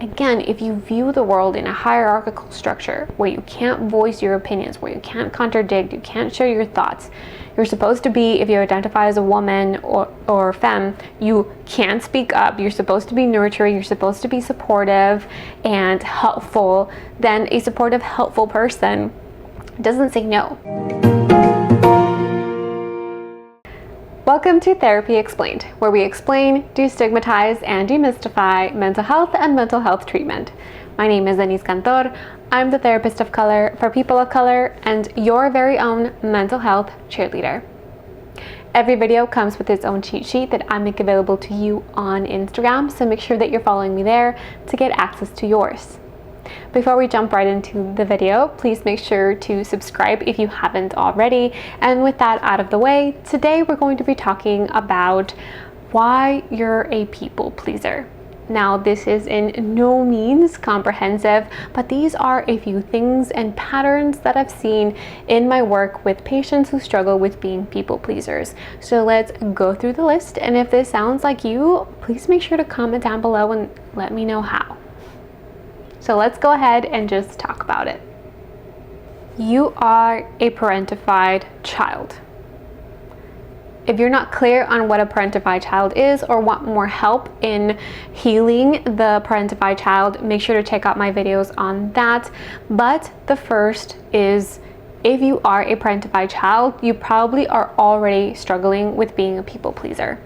Again, if you view the world in a hierarchical structure where you can't voice your opinions, where you can't contradict, you can't share your thoughts, you're supposed to be, if you identify as a woman or femme, you can't speak up, you're supposed to be nurturing, you're supposed to be supportive and helpful, then a supportive, helpful person doesn't say no. Welcome to Therapy Explained, where we explain, destigmatize, and demystify mental health and mental health treatment. My name is Deniss. I'm the therapist of color for people of color and your very own mental health cheerleader. Every video comes with its own cheat sheet that I make available to you on Instagram, so make sure that you're following me there to get access to yours. Before we jump right into the video, please make sure to subscribe if you haven't already. And with that out of the way, today we're going to be talking about why you're a people pleaser. Now, this is in no means comprehensive, but these are a few things and patterns that I've seen in my work with patients who struggle with being people pleasers. So let's go through the list, and if this sounds like you, please make sure to comment down below and let me know how. So let's go ahead and just talk about it. You are a parentified child. If you're not clear on what a parentified child is or want more help in healing the parentified child, make sure to check out my videos on that. But the first is, if you are a parentified child, you probably are already struggling with being a people pleaser.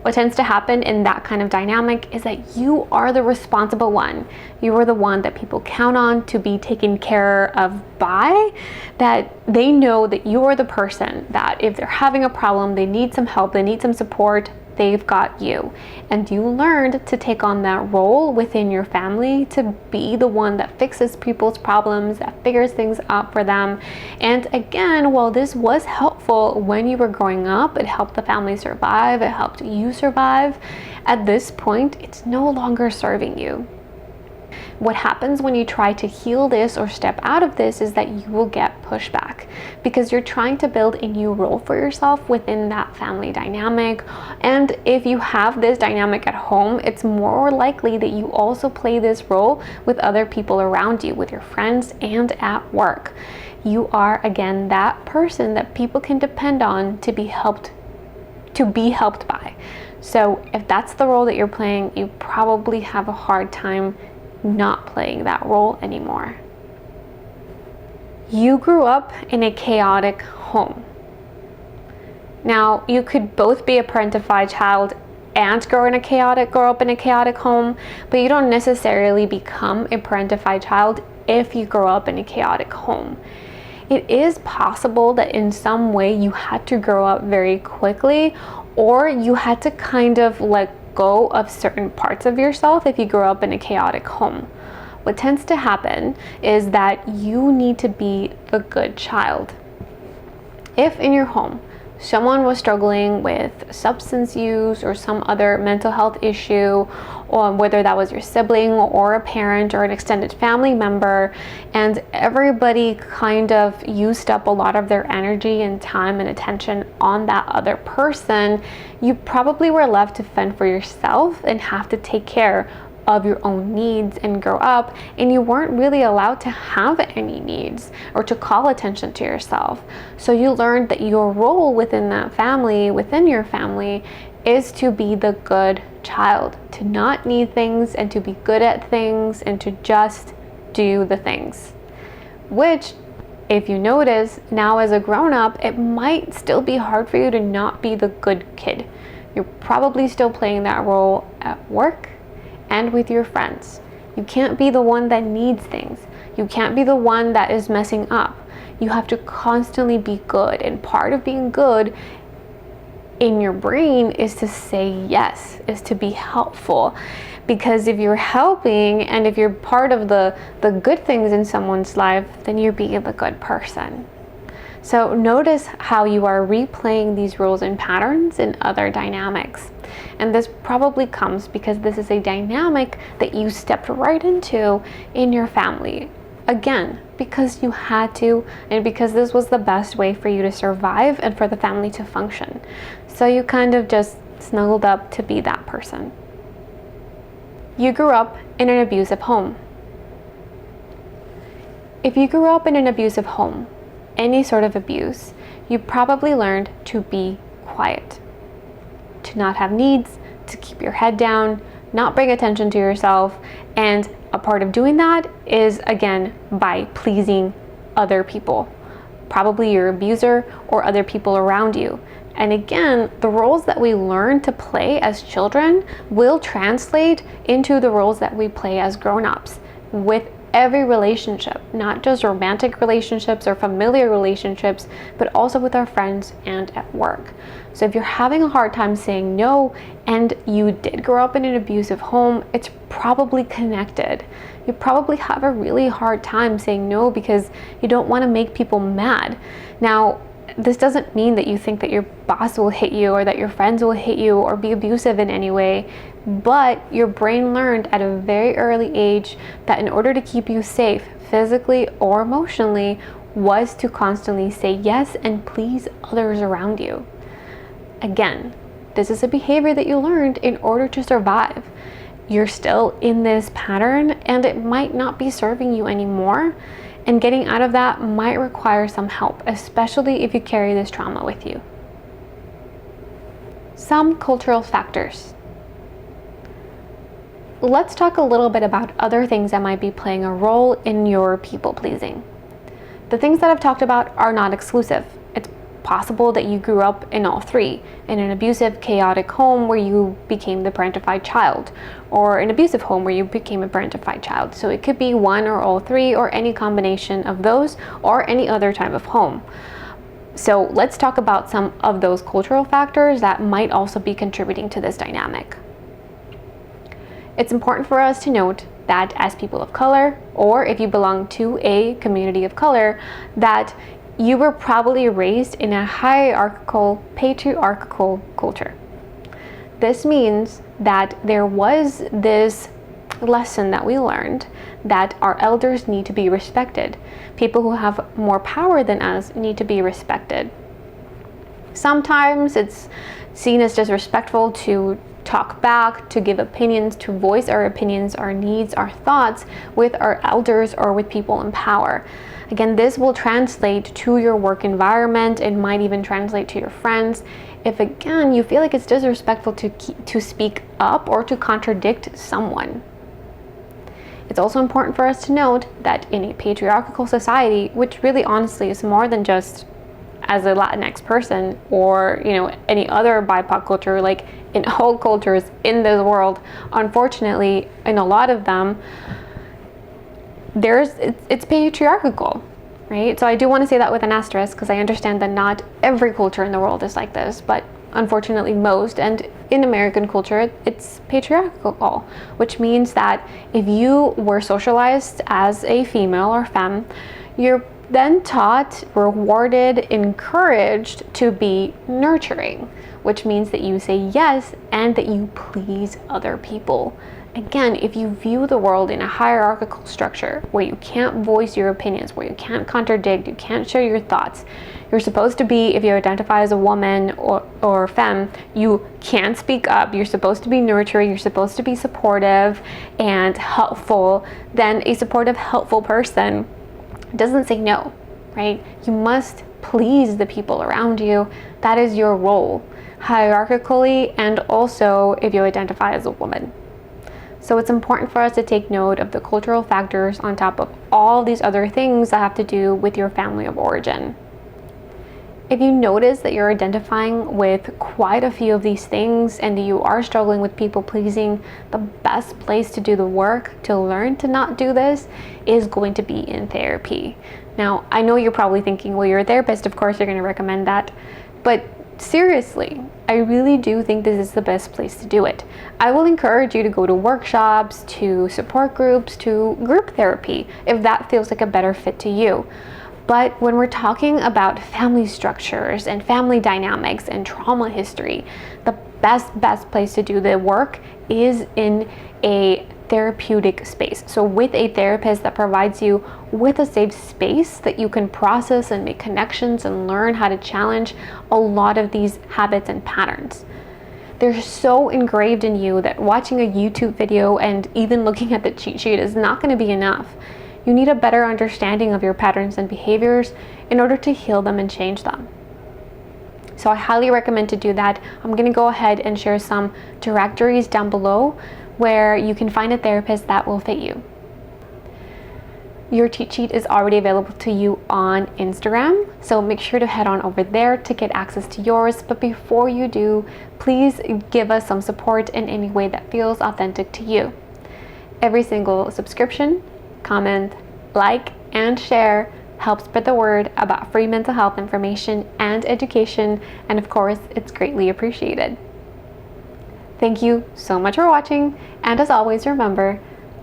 What tends to happen in that kind of dynamic is that you are the responsible one. You are the one that people count on to be taken care of by, that they know that you are the person that if they're having a problem, they need some help, they need some support, they've got you. And you learned to take on that role within your family to be the one that fixes people's problems, that figures things out for them. And again, while this was helpful when you were growing up, it helped the family survive, it helped you survive, at this point, it's no longer serving you. What happens when you try to heal this or step out of this is that you will get pushback because you're trying to build a new role for yourself within that family dynamic. And if you have this dynamic at home, it's more likely that you also play this role with other people around you, with your friends and at work. You are, again, that person that people can depend on to be helped by. So if that's the role that you're playing, you probably have a hard time not playing that role anymore. You grew up in a chaotic home. Now, you could both be a parentified child and grow up in a chaotic home, but you don't necessarily become a parentified child if you grow up in a chaotic home. It is possible that in some way you had to grow up very quickly, or you had to kind of let go of certain parts of yourself if you grow up in a chaotic home. What tends to happen is that you need to be the good child. If in your home someone was struggling with substance use or some other mental health issue, or whether that was your sibling or a parent or an extended family member, and everybody kind of used up a lot of their energy and time and attention on that other person, you probably were left to fend for yourself and have to take care of your own needs and grow up, and you weren't really allowed to have any needs or to call attention to yourself. So you learned that your role within that family, within your family, is to be the good child, to not need things and to be good at things and to just do the things. Which, if you notice, now as a grown-up, it might still be hard for you to not be the good kid. You're probably still playing that role at work and with your friends. You can't be the one that needs things. You can't be the one that is messing up. You have to constantly be good, and part of being good in your brain is to say yes, is to be helpful. Because if you're helping and if you're part of the good things in someone's life, then you're being the good person. So notice how you are replaying these roles and patterns in other dynamics. And this probably comes because this is a dynamic that you stepped right into in your family. Again, because you had to, and because this was the best way for you to survive and for the family to function. So you kind of just snuggled up to be that person. You grew up in an abusive home. If you grew up in an abusive home, any sort of abuse, you probably learned to be quiet, to not have needs, to keep your head down, not bring attention to yourself, and a part of doing that is, again, by pleasing other people, probably your abuser or other people around you. And again, the roles that we learn to play as children will translate into the roles that we play as grown-ups with every relationship, not just romantic relationships or familiar relationships, but also with our friends and at work. So if you're having a hard time saying no and you did grow up in an abusive home, it's probably connected. You probably have a really hard time saying no because you don't want to make people mad. Now, this doesn't mean that you think that your boss will hit you or that your friends will hit you or be abusive in any way, but your brain learned at a very early age that in order to keep you safe, physically or emotionally, was to constantly say yes and please others around you. Again, this is a behavior that you learned in order to survive. You're still in this pattern and it might not be serving you anymore. And getting out of that might require some help, especially if you carry this trauma with you. Some cultural factors. Let's talk a little bit about other things that might be playing a role in your people pleasing. The things that I've talked about are not exclusive. It's possible that you grew up in all three, in an abusive, chaotic home where you became the parentified child, or an abusive home where you became a parentified child. So it could be one or all three, or any combination of those, or any other type of home. So let's talk about some of those cultural factors that might also be contributing to this dynamic. It's important for us to note that as people of color, or if you belong to a community of color, that you were probably raised in a hierarchical, patriarchal culture. This means that there was this lesson that we learned that our elders need to be respected. People who have more power than us need to be respected. Sometimes it's seen as disrespectful to talk back, to give opinions, to voice our opinions, our needs, our thoughts with our elders or with people in power. Again, this will translate to your work environment. It might even translate to your friends. If again, you feel like it's disrespectful to speak up or to contradict someone. It's also important for us to note that in a patriarchal society, which really honestly is more than just as a Latinx person or any other BIPOC culture, like in all cultures in this world, unfortunately, in a lot of them, it's patriarchal, right? So I do want to say that with an asterisk because I understand that not every culture in the world is like this, but unfortunately most, and in American culture, it's patriarchal, which means that if you were socialized as a female or femme, you're then taught, rewarded, encouraged to be nurturing, which means that you say yes and that you please other people. Again, if you view the world in a hierarchical structure where you can't voice your opinions, where you can't contradict, you can't share your thoughts, you're supposed to be, if you identify as a woman or femme, you can't speak up, you're supposed to be nurturing, you're supposed to be supportive and helpful, then a supportive, helpful person doesn't say no, right? You must please the people around you. That is your role, hierarchically, and also if you identify as a woman. So it's important for us to take note of the cultural factors on top of all these other things that have to do with your family of origin. If you notice that you're identifying with quite a few of these things and you are struggling with people pleasing, the best place to do the work to learn to not do this is going to be in therapy. Now, I know you're probably thinking, well, you're a therapist, of course you're going to recommend that, but seriously, I really do think this is the best place to do it. I will encourage you to go to workshops, to support groups, to group therapy, if that feels like a better fit to you. But when we're talking about family structures and family dynamics and trauma history, the best place to do the work is in a therapeutic space. So with a therapist that provides you with a safe space that you can process and make connections and learn how to challenge a lot of these habits and patterns. they're so engraved in you that watching a YouTube video and even looking at the cheat sheet is not going to be enough. You need a better understanding of your patterns and behaviors in order to heal them and change them. So I highly recommend to do that. I'm going to go ahead and share some directories down below where you can find a therapist that will fit you. Your cheat sheet is already available to you on Instagram, so make sure to head on over there to get access to yours. But before you do, please give us some support in any way that feels authentic to you. Every single subscription, comment, like, and share helps spread the word about free mental health information and education, and of course, it's greatly appreciated. Thank you so much for watching, and as always, remember,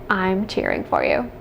I'm cheering for you.